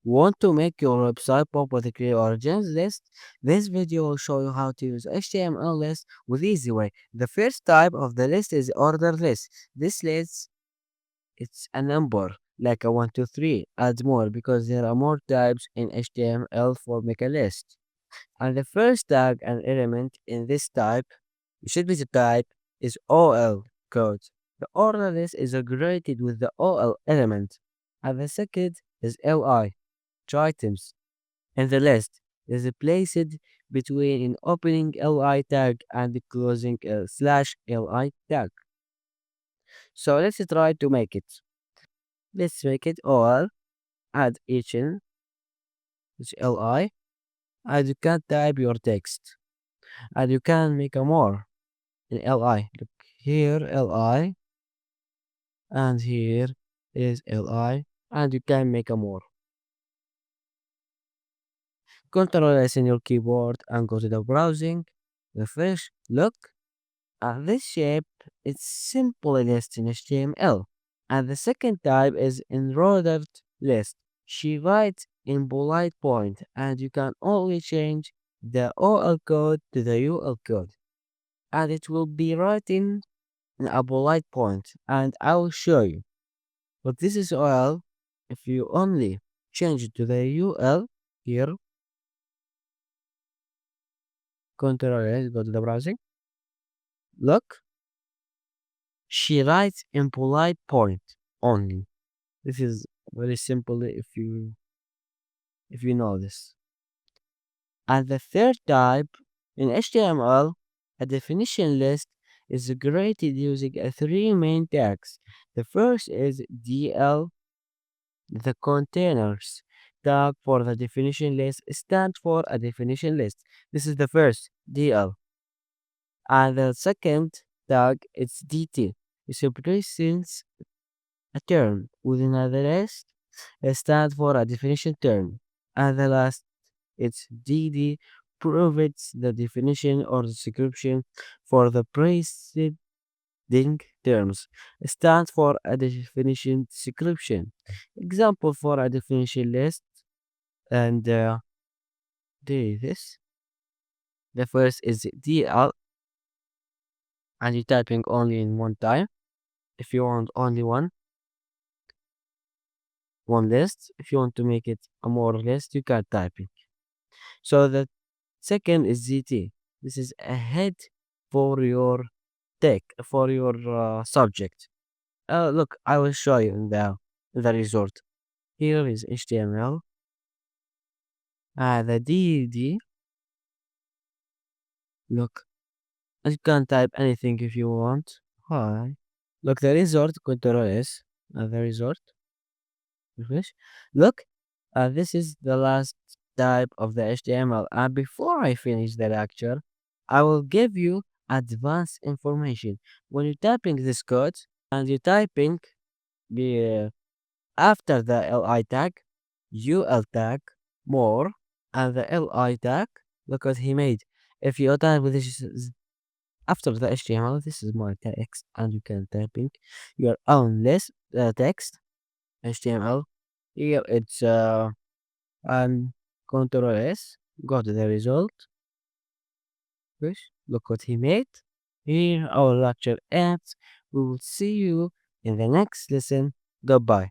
Want to make your website pop with a clear origins list? This video will show you how to use HTML list with easy way. The first type of the list is order list. This list it's a number like a 1, 2, 3. Add more because there are more types in HTML for make a list. And the first tag and element in this type, it should be the type, is OL code. The order list is created with the OL element. And the second is LI, items, and the list is placed between an opening li tag and the closing slash li tag. So let's try to make it. Let's make it all, add each in, which li, and you can type your text, and you can make a more in li. Look here, li, and here is li, and you can make a more. Control S in your keyboard and go to the browsing, refresh, look. This shape is simple list in HTML. And the second type is enrolled list. She writes in bullet point and you can only change the OL code to the UL code. And it will be written in a bullet point and I will show you. But this is OL if you only change it to the UL here. Control S, go to the browsing. Look. She writes in polite point only. This is very simple if you know this. And the third type in HTML, a definition list is created using three main tags. The first is DL, the containers tag for the definition list stands for a definition list. This is the first DL. And the second tag is DT. It represents a term within the list stands for a definition term. And the last, it's DD, provides the definition or description for the preceding terms. It stands for a definition description. Example for a definition list and this. The first is DL and you're typing only in one time. If you want only one list. If you want to make it a more list, you can type it. So the second is ZT. This is a head for your for your subject. Look, I will show you in the result. Here is HTML. The DD. Look, you can type anything if you want. Hi. Look, the result. Control S. The result. Refresh. Look, this is the last type of the HTML. And before I finish the lecture, I will give you advanced information. When you're typing this code and you're typing the after the li tag, ul tag, more, and the li tag, look what he made. If you type with this after the HTML, this is my text, and you can typing your own list text HTML. Here it's and Control S, go to the result. Look what he made. Here our lecture ends. We will see you in the next lesson. Goodbye.